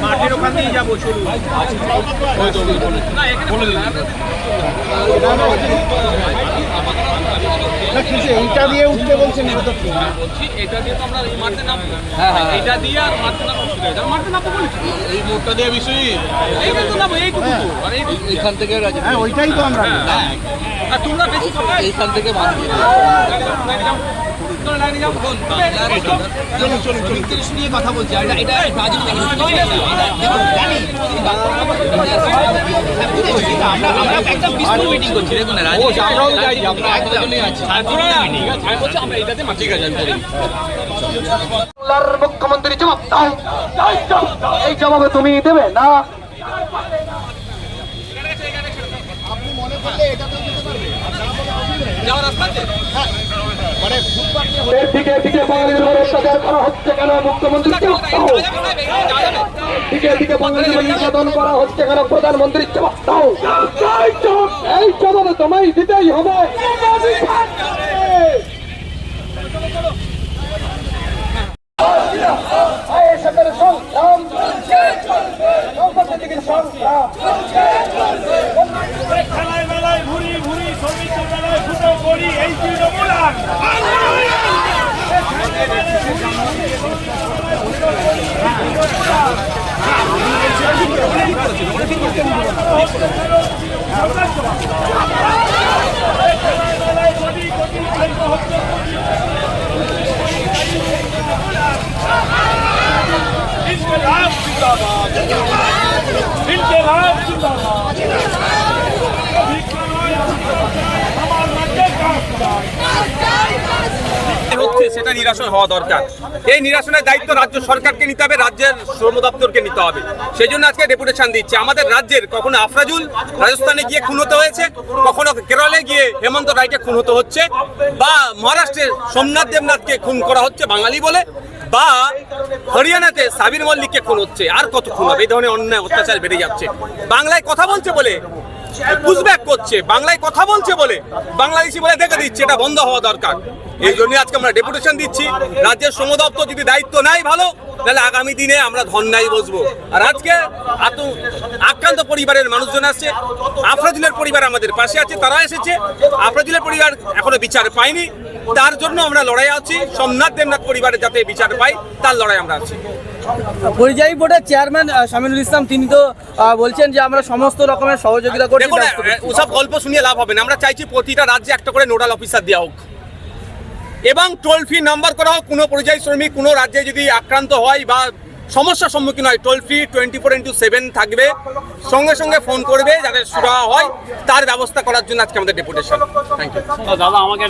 মাঠের ওখান দিয়ে যাবো, চলুন। এইটা দিয়ে উঠতে বলছেন, বলছি এটা দিয়ে তো আমরা এই মাঠে নামবো, এটা দিয়ে আর মাঠে নামবো, মাঠে নামবো বলছি, এই মোড়টা দিয়ে বিষয় এইটা তো নামবো, এইটুকু তো, আর এইটুকু এখান থেকে হ্যাঁ ওইটাই তো আমরা আর তোমরা বেশি সবাই এইখান থেকে বাঁধবে। নিয়ে কথা বলছি আর এটা রাজনীতি আমরা একটা পিসফুল মিটিং করছি, দেখুন মুখ্যমন্ত্রী জবাব দাও, এই জবাবে তুমি দেবে না। আপনি মনে করলে এটা তো দিতে পারবে, যাওয়ার রাস্তা আছে। দিকে দিকে বাঙালির উপর অত্যাচার করা হচ্ছে কেন? মুখ্যমন্ত্রী জবাব দাও। দিকে দিকে বাঙালির উপর নির্যাতন করা হচ্ছে কেন? প্রধানমন্ত্রী জবাব দাও। এই জবাবে তোমায় দিতেই হবে। খেলায় মেলায় ঘুরি ঘুরি সমিতি মেলায় ফুটো করি এই তৃণমূল আর इनके लाभ जिंदाबाद আমার রাজ্যের হচ্ছে সেটা নিরাসন হওয়া দরকার। এই নিরাসনের দায়িত্ব রাজ্য সরকারকে নিতে হবে, রাজ্যের শ্রম দপ্তরকে নিতে হবে। সেই জন্য আজকে ডেপুটেশন দিচ্ছে। আমাদের রাজ্যের কখনো আফরাজুল রাজস্থানে গিয়ে খুন হতে হয়েছে, কখনো কেরলে গিয়ে হেমন্ত রায়কে খুন হতে হচ্ছে, বা মহারাষ্ট্রের সোমনাথ দেবনাথকে খুন করা হচ্ছে বাঙালি বলে, বা হরিয়ানাতে সাবির মল্লিককে খুন হচ্ছে। আর কত খুন হবে? এই ধরনের অন্যায় অত্যাচার বেড়ে যাচ্ছে। বাংলায় কথা বলছে বলে পুশব্যাক করছে, বাংলায় কথা বলছে বলে বাংলাদেশি বলে দেখে দিচ্ছে। এটা বন্ধ হওয়া দরকার। এই জন্য আজকে আমরা ডেপুটেশন দিচ্ছি। রাজ্যের শ্রম দপ্তর যদি দায়িত্ব নেয় ভালো, তাহলে আগামী দিনে আমরা ধর্নায় বসবো। আর আজকে আক্রান্ত পরিবারের মানুষজন আসছে, আফরাজুলের পরিবার আমাদের পাশে আছে, তারা এসেছে। আফরাজুলের পরিবার এখনো বিচার পায়নি, তার জন্য আমরা লড়াই আছি। সোমনাথ দেবনাথ পরিবারের যাতে বিচার পাই, তার লড়াই আমরা আছি। পরিযায়ী বোর্ডের চেয়ারম্যান শামিনুল ইসলাম তিনি তো বলছেন যে আমরা সমস্ত রকমের সহযোগিতা করছি। দেখুন, ওসব গল্প শুনিয়ে লাভ হবে না। আমরা চাইছি প্রতিটা রাজ্যে একটা করে নোডাল অফিসার দেওয়া হোক এবং টোল ফ্রি নাম্বার করা হোক। কোনো পরিযায়ী শ্রমিক কোনো রাজ্যে যদি আক্রান্ত হয় বা সমস্যার সম্মুখীন হয়, টোল ফ্রি 24/7 থাকবে, সঙ্গে সঙ্গে ফোন করবে, যাতে সুরাহা হয় তার ব্যবস্থা করার জন্য আজকে আমাদের ডেপুটেশন। Thank you. দাদা আমাকে